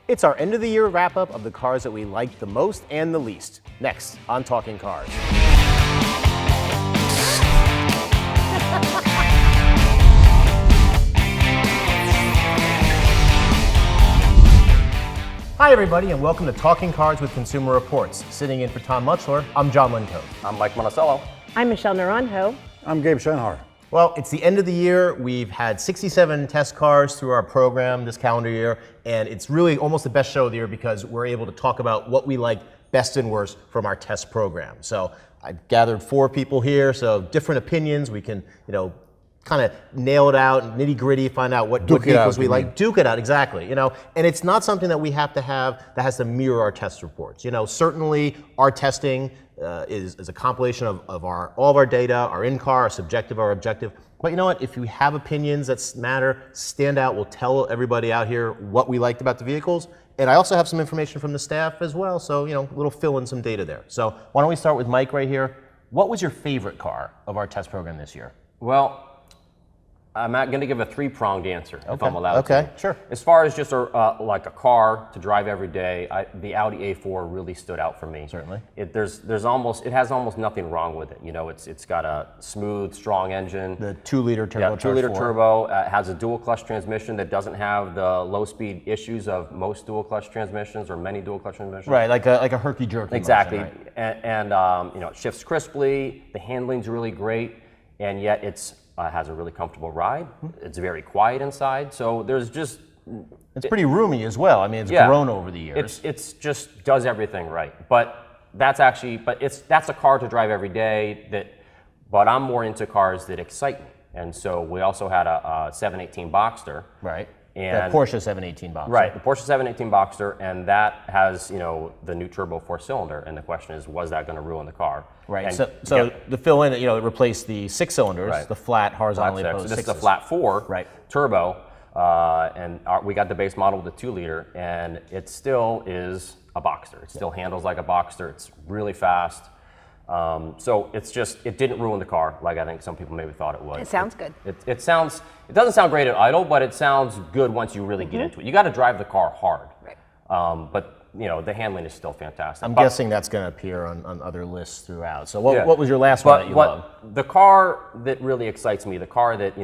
It's our end of the year wrap up of the cars that we liked the most and the least. Next on Talking Cars. Hi everybody and welcome to Talking Cars with Consumer Reports. Sitting in for Tom Mutchler, I'm John Lincoat. I'm Mike Monticello. I'm Michelle Naranjo. I'm Gabe Schoenhauer. Well, it's the end of the year. We've had 67 test cars through our program this calendar year, and it's really almost the best show of the year because we're able to talk about what we like best and worst from our test program. So I've gathered 4 people here, so different opinions. We can, kind of nail it out, nitty gritty, find out what vehicles we like. Duke it out, exactly. And it's not something that we have to have that has to mirror our test reports. Certainly our testing is a compilation of all of our data, our in-car, our subjective, our objective. But you know what? If you have opinions that matter, stand out. We'll tell everybody out here what we liked about the vehicles. And I also have some information from the staff as well, so a little fill in some data there. So why don't we start with Mike right here? What was your favorite car of our test program this year? Well, I'm going to give a 3-pronged answer, if I'm allowed to. Okay, sure. As far as just like a car to drive every day, the Audi A4 really stood out for me. Certainly. It has almost nothing wrong with it. It's got a smooth, strong engine. The 2-liter turbo. Yeah, 2-liter turbo. It has a dual clutch transmission that doesn't have the low speed issues of most dual clutch transmissions or many dual clutch transmissions. Right, like a herky jerky. Exactly. Motion, right? And it shifts crisply. The handling's really great, and yet it's has a really comfortable ride. It's very quiet inside, so there's just... It's pretty roomy as well. I mean, it's grown over the years. It's just does everything right. But that's a car to drive every day. But I'm more into cars that excite me. And so we also had a 718 Boxster. Right. And the Porsche 718 Boxster. Right, the Porsche 718 Boxster, and that has the new turbo 4-cylinder. And the question is, was that going to ruin the car? Right. So the fill in, it replaced the 6 cylinders, right. The flat horizontally opposed. So this sixes. is a flat 4 right. turbo, and we got the base model with the 2-liter, and it still is a Boxster. It still handles like a Boxster. It's really fast. So it didn't ruin the car like I think some people maybe thought it would. It sounds good. It doesn't sound great at idle, but it sounds good once you really get into it. You got to drive the car hard. Right. But the handling is still fantastic. I'm guessing that's going to appear on other lists throughout. So what was your last one that you loved? The car that really excites me, the car that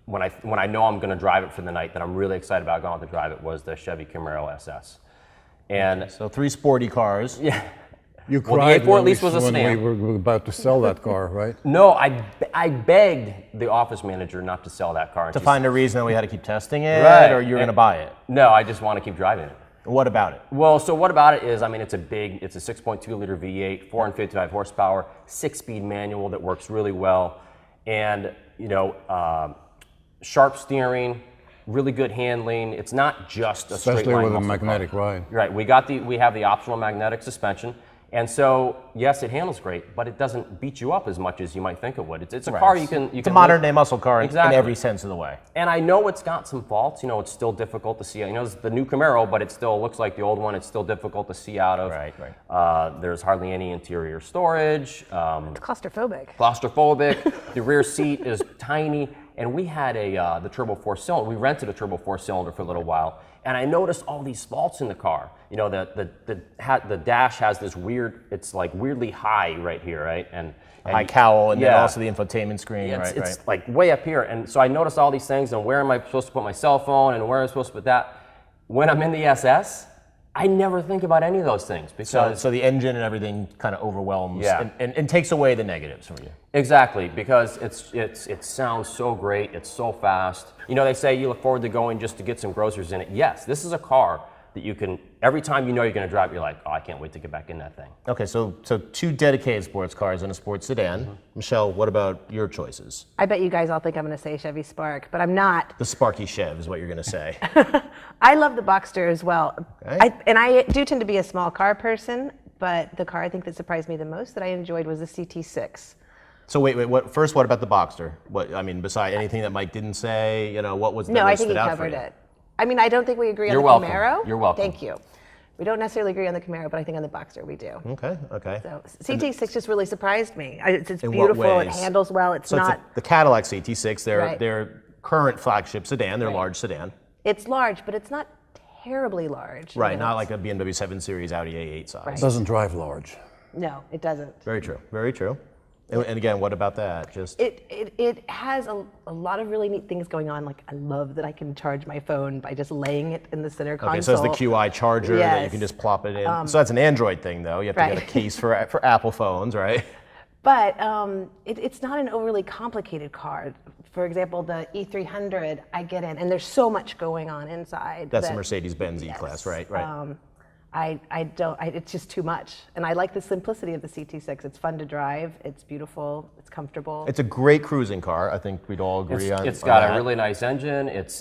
when I know I'm going to drive it for the night, that I'm really excited about going to drive it, was the Chevy Camaro SS. And so 3 sporty cars. Yeah. You Well, cried the A4 at least was a when stamp. we were about to sell that car, right? No, I begged the office manager not to sell that car. To find a reason that we had to keep testing it, Right. or you're going to buy it? No, I just want to keep driving it. What about it? Well, so what about it is, it's a 6.2-liter V8, 455 horsepower, 6-speed manual that works really well, and sharp steering, really good handling. It's not just a straight line Especially with a muscle magnetic car. ride. Right. We have the optional magnetic suspension. And so, yes, it handles great, but it doesn't beat you up as much as you might think it would. It's a car you can. It's a modern day muscle car in every sense of the way. And I know it's got some faults. It's still difficult to see. It's the new Camaro, but it still looks like the old one. It's still difficult to see out of. Right. There's hardly any interior storage. It's claustrophobic. The rear seat is tiny. And we had the turbo 4-cylinder. We rented a turbo 4-cylinder for a little while. And I noticed all these faults in the car. The dash has this weird, it's like weirdly high right here, right? And high cowl, and then also the infotainment screen, it's like way up here. And so I noticed all these things, and where am I supposed to put my cell phone, and where am I supposed to put that? When I'm in the SS, I never think about any of those things. Because so the engine and everything kind of overwhelms and takes away the negatives from you. Exactly, because it sounds so great, it's so fast. They say you look forward to going just to get some groceries in it. Yes, this is a car that you can, every time you're going to drive, you're like, oh, I can't wait to get back in that thing. Okay, so 2 dedicated sports cars and a sports sedan. Mm-hmm. Michelle, what about your choices? I bet you guys all think I'm going to say Chevy Spark, but I'm not. The Sparky Chev is what you're going to say. I love the Boxster as well. Okay. I do tend to be a small car person, but the car I think that surprised me the most that I enjoyed was the CT6. So wait, what about the Boxster? Besides anything that Mike didn't say, what was that No, I think stood he out covered for you? it. I don't think we agree on You're the welcome. Camaro. You're welcome. Thank you. We don't necessarily agree on the Camaro, but I think on the Boxster we do. Okay. So CT6 just really surprised me. It's In what beautiful. It ways? handles well. It's So not. it's the Cadillac CT6. Right. Their current flagship sedan, their Right. large sedan. It's large, but it's not terribly large. Right, not like a BMW 7 Series Audi A8 size. Right. Doesn't drive large. No, it doesn't. Very true. Very true. And again, what about that? Just It has a lot of really neat things going on. Like I love that I can charge my phone by just laying it in the center console. okay. So it's the QI charger that you Yes. can just plop it in. So that's an Android thing, though. You have to get Right. a case for Apple phones, right? But it's not an overly complicated car. For example, the E300, I get in, and there's so much going on inside. That's the that- Mercedes-Benz yes. E-Class, right? Right. I don't, it's just too much. And I like the simplicity of the CT6. It's fun to drive, it's beautiful, it's comfortable. It's a great cruising car. I think we'd all agree on. It's on got that. a really nice engine. It's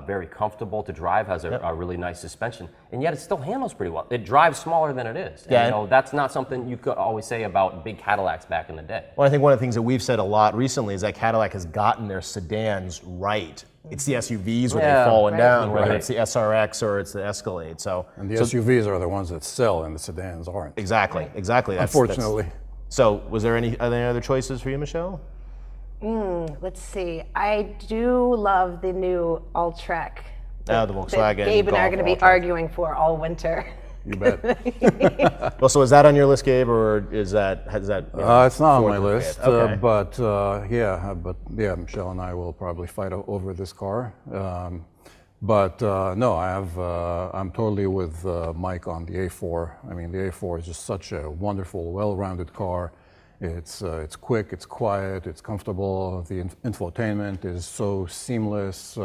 very comfortable to drive. Has a really nice suspension, and yet it still handles pretty well. It drives smaller than it is. And, Yeah. you know, that's not something you could always say about big Cadillacs back in the day. Well, I think one of the things that we've said a lot recently is that Cadillac has gotten their sedans right. It's the SUVs where Yeah, they've fallen right. down, whether Right. it's the SRX or it's the Escalade. So And the SUVs are the ones that sell, and the sedans aren't. exactly. That's, Unfortunately. So was there any other choices for you, Michelle? Let's see, I do love the new Alltrack. The Volkswagen That Gabe and I are Golf going to be Alltrack. arguing for all winter. You bet. Well, so is that on your list, Gabe, or is that has that? It's not on Ford my or list, Fiat? Okay. but Michelle and I will probably fight over this car. No, I'm totally with Mike on the A4. I mean, the A4 is just such a wonderful, well-rounded car. It's quick, it's quiet, it's comfortable. The infotainment is so seamless.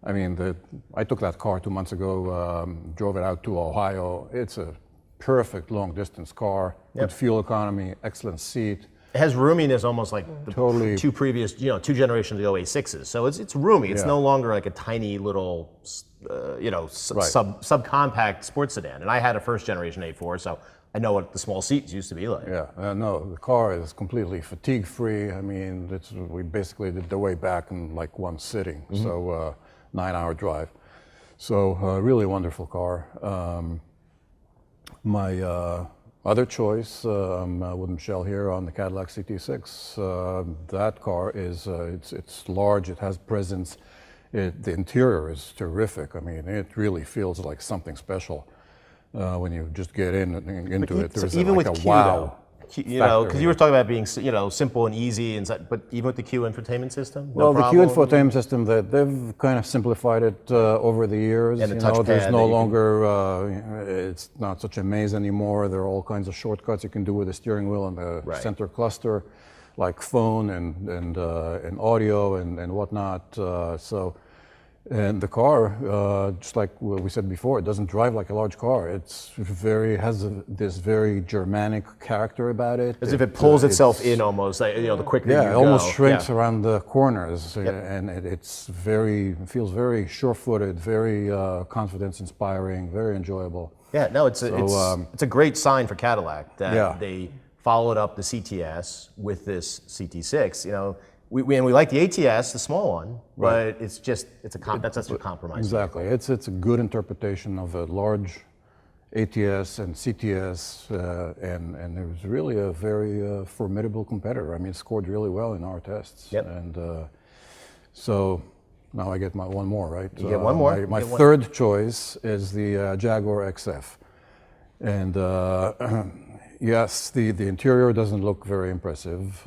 I mean, I took that car 2 months ago, drove it out to Ohio. It's a perfect long-distance car, good fuel economy, excellent seat. It has roominess almost like the Totally. two previous, two generations of the 086s. So it's roomy. It's Yeah. no longer like a tiny little, Right. subcompact sports sedan. And I had a first generation A4, so I know what the small seats used to be like. Yeah, no, the car is completely fatigue-free. I mean, we basically did the way back in like one sitting, so 9-hour drive. So really wonderful car. My other choice, with Michelle here on the Cadillac CT6. That car is it's large. It has presence. The interior is terrific. I mean, it really feels like something special when you just get into it. There's even like with a Q, wow. though, because you were talking about being simple and easy, but even with the Q infotainment system, Well, no the Q problem? infotainment system, they've kind of simplified it over the years. And the There's touchpad no that you longer, it's not such a maze anymore. There are all kinds of shortcuts you can do with the steering wheel and the Right. center cluster, like phone and audio and whatnot. And the car, just like we said before, it doesn't drive like a large car. It's this very Germanic character about it. As if it pulls itself it's- in almost, like, the quicker Yeah, you it go. almost shrinks Yeah. around the corners, and it feels very sure-footed, very confidence-inspiring, very enjoyable. Yeah, no, it's a great sign for Cadillac that Yeah. they followed up the CTS with this CT6. We like the ATS, the small one, but it's such a compromise. Exactly, it's a good interpretation of a large ATS and CTS, and it was really a very formidable competitor. I mean, it scored really well in our tests. Yep. And so now I get my one more, right? You get one more. My You get one- third choice is the Jaguar XF, and yes, the interior doesn't look very impressive.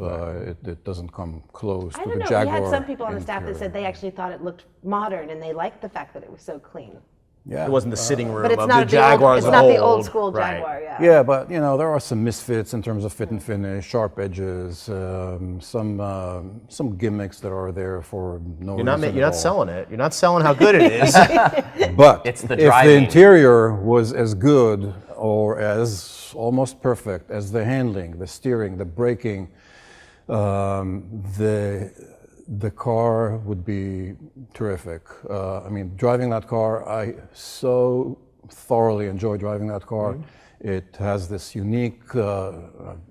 It doesn't come close I to don't the know. Jaguar. We had some people on the staff that interior. said they actually thought it looked modern and they liked the fact that it was so clean. Yeah. It wasn't the sitting room But it's of not the Jaguar as it's a not whole. the old school Right. Jaguar, yeah. Yeah, but there are some misfits in terms of fit and finish, sharp edges, some gimmicks that are there for no You're not reason you're at not all. selling it. You're not selling how good it is. But It's the if the driving. interior was as good or as almost perfect as the handling, the steering, the braking, the car would be terrific. I mean, driving that car, I so thoroughly enjoy driving that car. It has this unique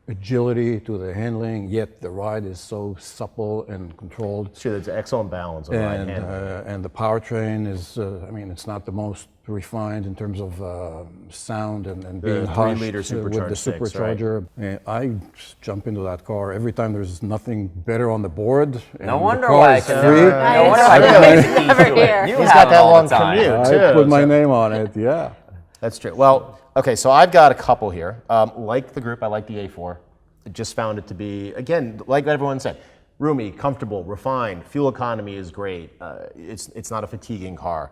agility to the handling, yet the ride is so supple and controlled. Sure, there's an excellent balance of ride And, handling. and the powertrain is, I mean, it's not the most refined in terms of sound and being 3-liter hushed with the supercharged six, right? supercharger. And I just jump into that car every time there's nothing better on the board. And No the wonder car why I is can free. never. No wonder why I Nice. can take the keys Never to here. it. You He's have got it that all long the time. commute. I too, put my so- name on it, yeah. That's true. Well, okay, so I've got a couple here. Like the group, I like the A4. I just found it to be, again, like everyone said, roomy, comfortable, refined. Fuel economy is great. It's not a fatiguing car.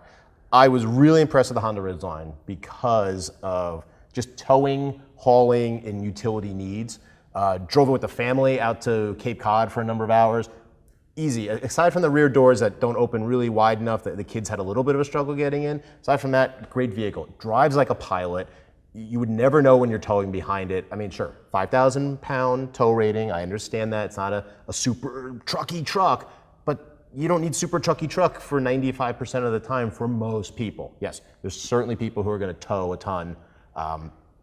I was really impressed with the Honda Ridgeline because of just towing, hauling, and utility needs. Drove it with the family out to Cape Cod for a number of hours. Easy. Aside from the rear doors that don't open really wide enough that the kids had a little bit of a struggle getting in, aside from that, great vehicle. Drives like a pilot. You would never know when you're towing behind it. I mean, sure, 5,000 pound tow rating. I understand that. It's not a super trucky truck, but you don't need super trucky truck for 95% of the time for most people. Yes, there's certainly people who are going to tow a ton.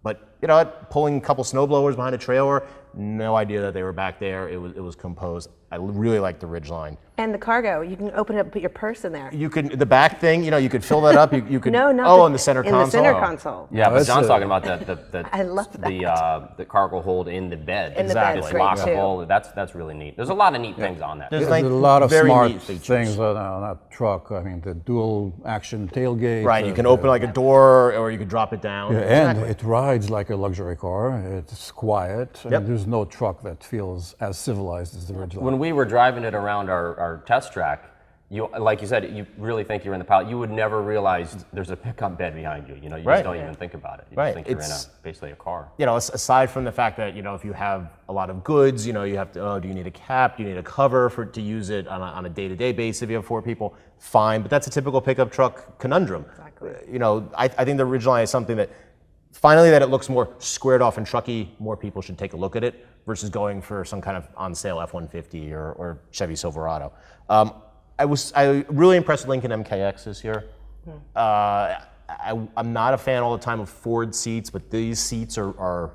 But you know what? Pulling a couple snowblowers behind a trailer, no idea that they were back there. It was composed. I really like the Ridgeline. And the cargo, you can open it up and put your purse in there. You could the back thing, you know, you could fill that up. You could No, not in the center console. In the center console. Yeah, but that's John's a- talking about the I love the cargo hold in the bed. In the bed, It's great, lockable. That's really neat. There's a lot of neat things on that. There's There's like a lot of very smart neat features. things on that truck. I mean, the dual action tailgate. Right, you can open like a door or you could drop it down. Yeah, and it rides like a luxury car. It's quiet. I Yep. mean, there's no truck that feels as civilized as the Ridgeline. When we were driving it around our test track, you like you said, you really think you're in the pilot. You would never realize there's a pickup bed behind you. You know, you Right. just don't even think about it. You Right. just think you're in It's- basically a car. You know, aside from the fact that, you know, if you have a lot of goods, you know, you have to, oh, do you need a cap? Do you need a cover to use it on a day-to-day basis if you have 4 people? Fine, but that's a typical pickup truck conundrum. Exactly. You know, I think the Ridgeline is something that, finally that it looks more squared off and trucky, more people should take a look at it versus going for some kind of on-sale F-150 or Chevy Silverado. I really impressed with Lincoln MKX this year. I'm not a fan all the time of Ford seats, but these seats are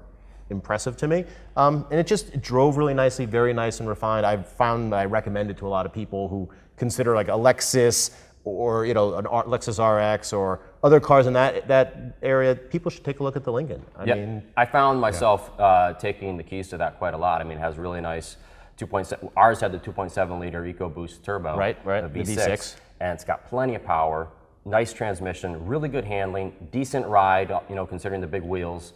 impressive to me. And it drove really nicely, very nice and refined. I've found that I recommend it to a lot of people who consider like a Lexus or, you know, an Lexus RX or other cars in that area. People should take a look at the Lincoln. I mean, I found myself taking the keys to that quite a lot. I mean, it has really nice 2.7. Ours had the 2.7 liter EcoBoost turbo. Right, the the V6, V6. and it's got plenty of power, nice transmission, really good handling, decent ride. You know, considering the big wheels.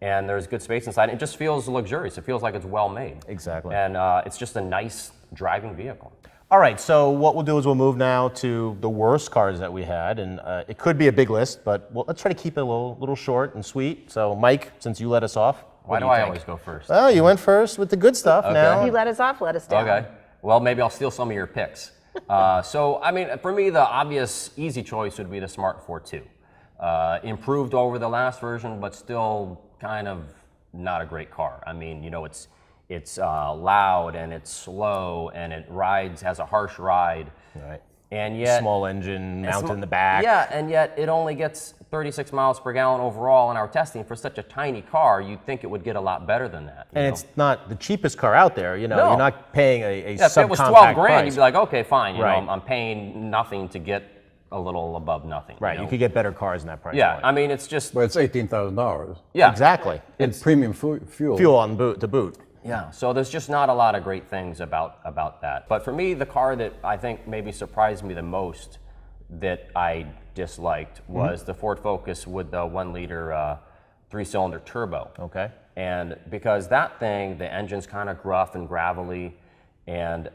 And there's good space inside. It just feels luxurious. It feels like it's well made. Exactly. And it's just a nice driving vehicle. all right, so what we'll do is we'll move now to the worst cars that we had, and it could be a big list, but let's try to keep it a little short and sweet. So, Mike, since you let us off, Why what do you I think? always go first? Oh, you went first with the good stuff. Now You let us off, let us down. Okay. Well, maybe I'll steal some of your picks. So, I mean, for me, the obvious easy choice would be the Smart 4.2. Improved over the last version, but still kind of not a great car. I mean, you know, it's loud and it's slow and it has a harsh ride. right. And yet, Small engine mounted sm- in the back. Yeah, and yet it only gets 36 miles per gallon overall in our testing. For such a tiny car, you'd think it would get a lot better than that. you And know? it's not the cheapest car out there. You know, No. you're not paying a Yeah, if it was 12 subcompact grand, price. you'd be like, okay, fine. You Right. know, I'm paying nothing to get a little above nothing. right. know? You could get better cars in that price Yeah, point. I mean, it's just But it's $18,000. yeah, exactly. And premium fuel. Fuel on boot to boot. yeah. So there's just not a lot of great things about that. But for me, the car that I think maybe surprised me the most that I disliked was the Ford Focus with the 1 liter 3-cylinder turbo. Okay. And because that thing, the engine's kind of gruff and gravelly, and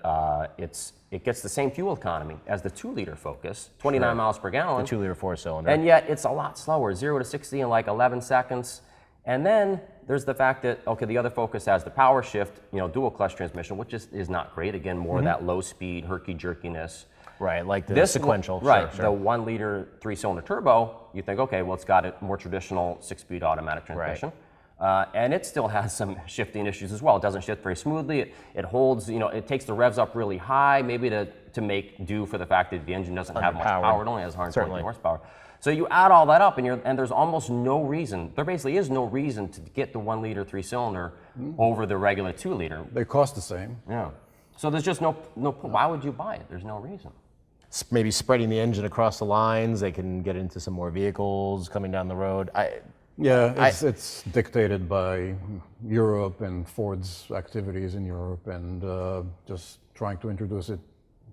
it gets the same fuel economy as the 2-liter Focus, 29 miles per gallon. 2-liter 4-cylinder. And yet it's a lot slower, 0 to 60 in like 11 seconds. And then there's the fact that, okay, the other Focus has the power shift, you know, dual clutch transmission, which is not great. Again, more of that low speed, herky-jerkiness. right, like the This sequential. right? Sure, The 1 liter 3-cylinder turbo, you think, okay, well, it's got a more traditional 6-speed automatic transmission. And it still has some shifting issues as well. It doesn't shift very smoothly. It holds, it takes the revs up really high, maybe to make do for the fact that the engine doesn't have much power. It only has 120 horsepower. So you add all that up, and there's almost no reason. There basically is no reason to get the 1 liter 3-cylinder over the regular 2 liter. They cost the same. Yeah. So there's just no. Why would you buy it? There's no reason. Maybe spreading the engine across the lines, they can get into some more vehicles coming down the road. It's dictated by Europe and Ford's activities in Europe, and just trying to introduce it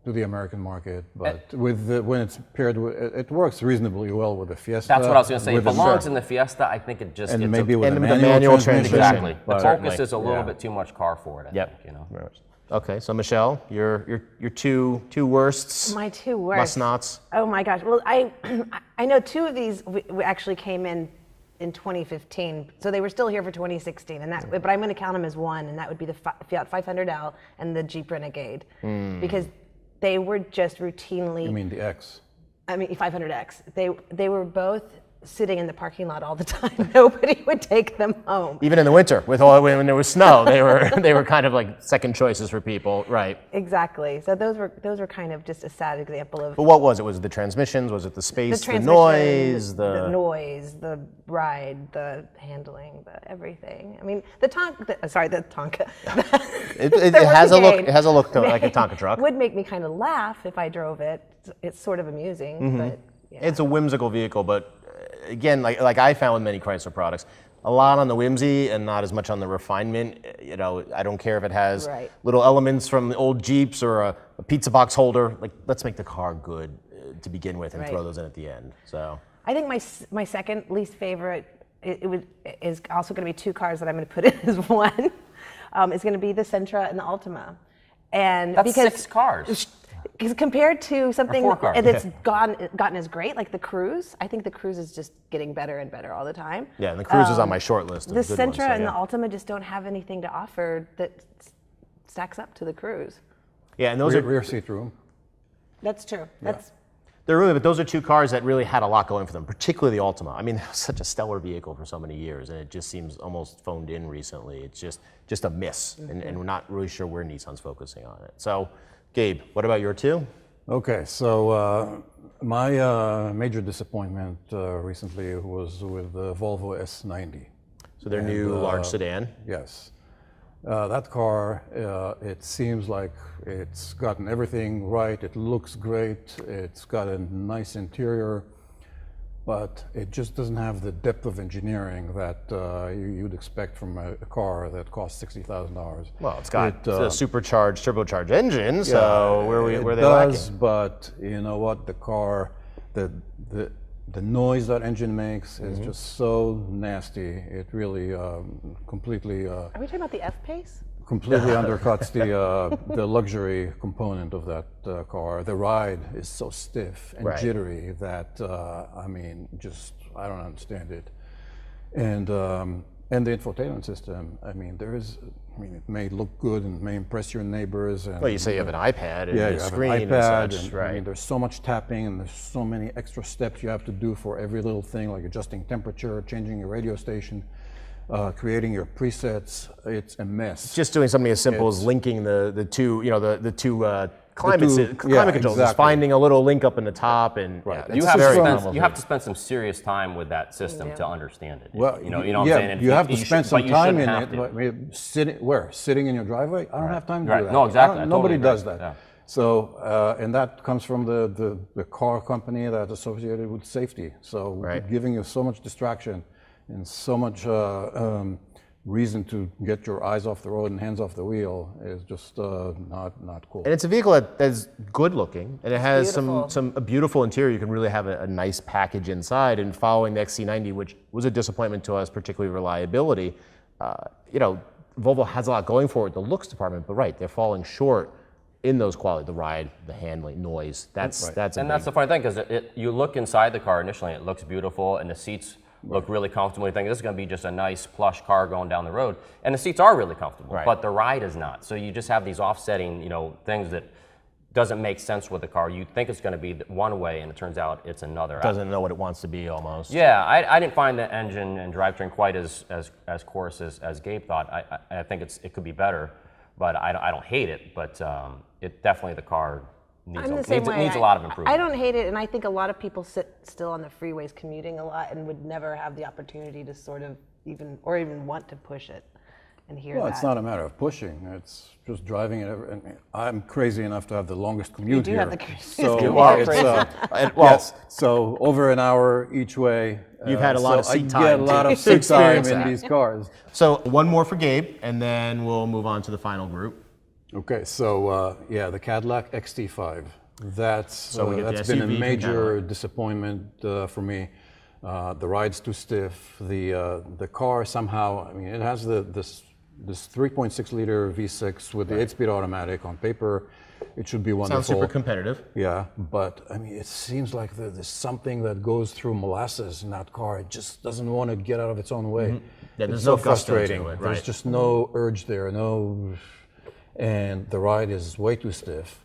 to the American market. But when it's paired with, it works reasonably well with the Fiesta. That's what I was going to say. If it belongs in the Fiesta, I think it just and maybe with a manual transmission. Exactly. The Certainly. Focus is a little bit too much car for it. I think, Okay, so Michelle, your two worsts. My 2 worst. Must-nots. Oh my gosh. Well, I know 2 of these we actually came in 2015, so they were still here for 2016, but I'm going to count them as one, and that would be the Fiat 500L and the Jeep Renegade, because they were just routinely. You mean the X? I mean 500X. They were both sitting in the parking lot all the time. Nobody would take them home. Even in the winter, when there was snow, they were kind of like second choices for people, right? Exactly. So those were kind of just a sad example of. But what was it? Was it the transmissions? Was it the space? The noise? The noise, the ride, the handling, the everything. I mean, the Tonka. It has a look. It has a look like a Tonka truck. Would make me kind of laugh if I drove it. It's sort of amusing, but. Yeah. It's a whimsical vehicle, but again, like I found with many Chrysler products, a lot on the whimsy and not as much on the refinement. I don't care if it has little elements from the old Jeeps or a pizza box holder. Like, let's make the car good to begin with and throw those in at the end. So I think my second least favorite is also going to be 2 cars that I'm going to put in as one. It's going to be the Sentra and the Altima, and that's because 6 cars. Because compared to something that's gotten as great, like the Cruze, I think the Cruze is just getting better and better all the time. Yeah, and the Cruze is on my short list. The Sentra and the Altima just don't have anything to offer that stacks up to the Cruze. Yeah, and those are rear seat room. That's true. But those are 2 cars that really had a lot going for them, particularly the Altima. I mean, it was such a stellar vehicle for so many years, and it just seems almost phoned in recently. It's just a miss, and we're not really sure where Nissan's focusing on it. So, Gabe, what about your 2? Okay, so my major disappointment recently was with the Volvo S90. So their new large sedan? Yes. That car, it seems like it's gotten everything right. It looks great. It's got a nice interior, but it just doesn't have the depth of engineering that you'd expect from a car that costs $60,000. Well, it's got a supercharged, turbocharged engine, so where are they lacking? But you know what? The car, the noise that engine makes is just so nasty. It really completely. Are we talking about the F-Pace? Completely undercuts the luxury component of that car. The ride is so stiff and jittery that I don't understand it. And the infotainment system. It may look good and may impress your neighbors. And, well, you say you have an iPad and a screen have an iPad and such, there's so much tapping and there's so many extra steps you have to do for every little thing, like adjusting temperature, changing your radio station, creating your presets. It's a mess. Just doing something as simple as linking the two, the two climate controls. Just finding a little link up in the top, and you have to spend some serious time with that system to understand it. Well, you know what I'm saying. You have to spend some time in it. Sitting in your driveway? I don't have time to do that. No, exactly. Nobody does that. Yeah. So, and that comes from the car company that's associated with safety. So, giving you so much distraction and so much reason to get your eyes off the road and hands off the wheel is just not cool. And it's a vehicle that's good looking, and it has a beautiful interior. You can really have a nice package inside. And following the XC90, which was a disappointment to us, particularly reliability, Volvo has a lot going for it, the looks department, but they're falling short in those qualities, the ride, the handling, noise. That's the funny thing, because you look inside the car initially, and it looks beautiful, and the seats look really comfortable. You think this is going to be just a nice plush car going down the road, and the seats are really comfortable, but the ride is not. So you just have these offsetting, things that doesn't make sense with the car. You think it's going to be one way, and it turns out it's another. Doesn't know what it wants to be almost. Yeah, I didn't find the engine and drivetrain quite as coarse as Gabe thought. I think it could be better, but I don't hate it. But it definitely, the car needs I'm the same way. needs a lot of improvement. I don't hate it, and I think a lot of people sit still on the freeways commuting a lot and would never have the opportunity to sort of even want to push it and hear Well, that. it's not a matter of pushing. It's just driving it. And I'm crazy enough to have the longest commute do here. have the craziest so commute. it's yes. So over an hour each way. You've had a lot of seat I time get a lot to of seat time experience in that. these cars. So one more for Gabe, and then we'll move on to the final group. Okay, so yeah, the Cadillac XT5. That's we get the that's been a SUV from major Cadillac. disappointment for me. The ride's too stiff. The car somehow, I mean, it has this 3.6 liter V6 with the 8-speed automatic. On paper, it should be wonderful. Sounds super competitive. Yeah, but I mean, it seems like there's something that goes through molasses in that car. It just doesn't want to get out of its own way. Yeah, there's It's no so gusto to frustrating. it, There's right. just no urge there, and the ride is way too stiff.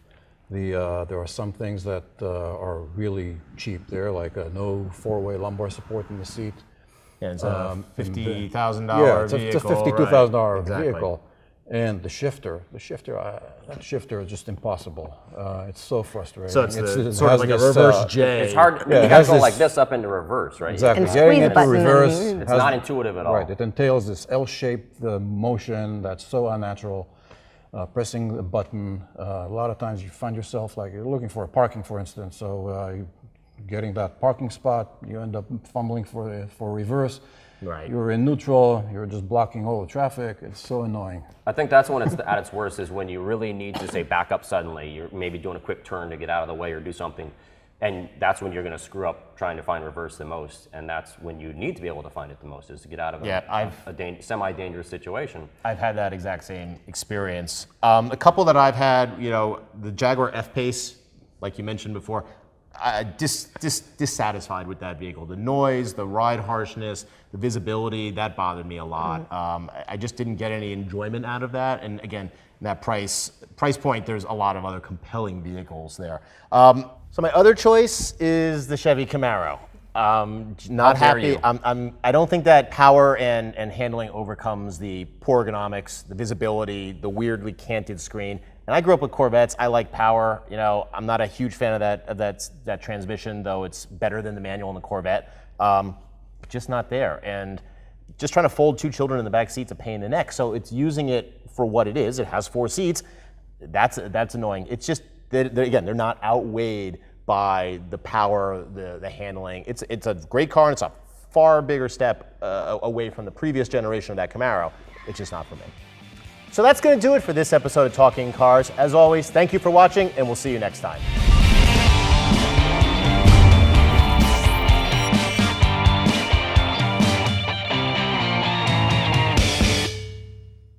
There are some things that are really cheap there, like no 4-way lumbar support in the seat. Yeah, it's a $50,000 Yeah, it's vehicle. a $52,000 right. Exactly. vehicle. And the shifter, that shifter is just impossible. It's so frustrating. So it's it sort of has like a this, reverse J. It's hard. Yeah, you it got has to go this- like this up into reverse, right? Exactly. And Getting squeeze it the to button and reverse. you- It's has- not intuitive at all. Right. It entails this L-shaped motion that's so unnatural. Pressing the button. A lot of times you find yourself like you're looking for a parking, for instance. So getting that parking spot, you end up fumbling for reverse. Right. You're in neutral. You're just blocking all the traffic. It's so annoying. I think that's when it's at its worst, is when you really need to say back up suddenly. You're maybe doing a quick turn to get out of the way or do something, and that's when you're going to screw up trying to find reverse the most. And that's when you need to be able to find it the most, is to get out of a semi-dangerous situation. I've had that exact same experience. A couple that I've had, the Jaguar F-Pace, like you mentioned before, dissatisfied with that vehicle. The noise, the ride harshness, the visibility, that bothered me a lot. I just didn't get any enjoyment out of that. And again, that price point, there's a lot of other compelling vehicles there. So my other choice is the Chevy Camaro. Not How dare happy. you. I don't think that power and handling overcomes the poor ergonomics, the visibility, the weirdly canted screen. And I grew up with Corvettes. I like power. I'm not a huge fan of that transmission, though it's better than the manual in the Corvette. Just not there. And just trying to fold 2 children in the back seat's a pain in the neck. So it's using it for what it is. It has 4 seats. That's annoying. It's just they're not outweighed by the power, the handling. It's a great car, and it's a far bigger step away from the previous generation of that Camaro. It's just not for me. So that's going to do it for this episode of Talking Cars. As always, thank you for watching, and we'll see you next time.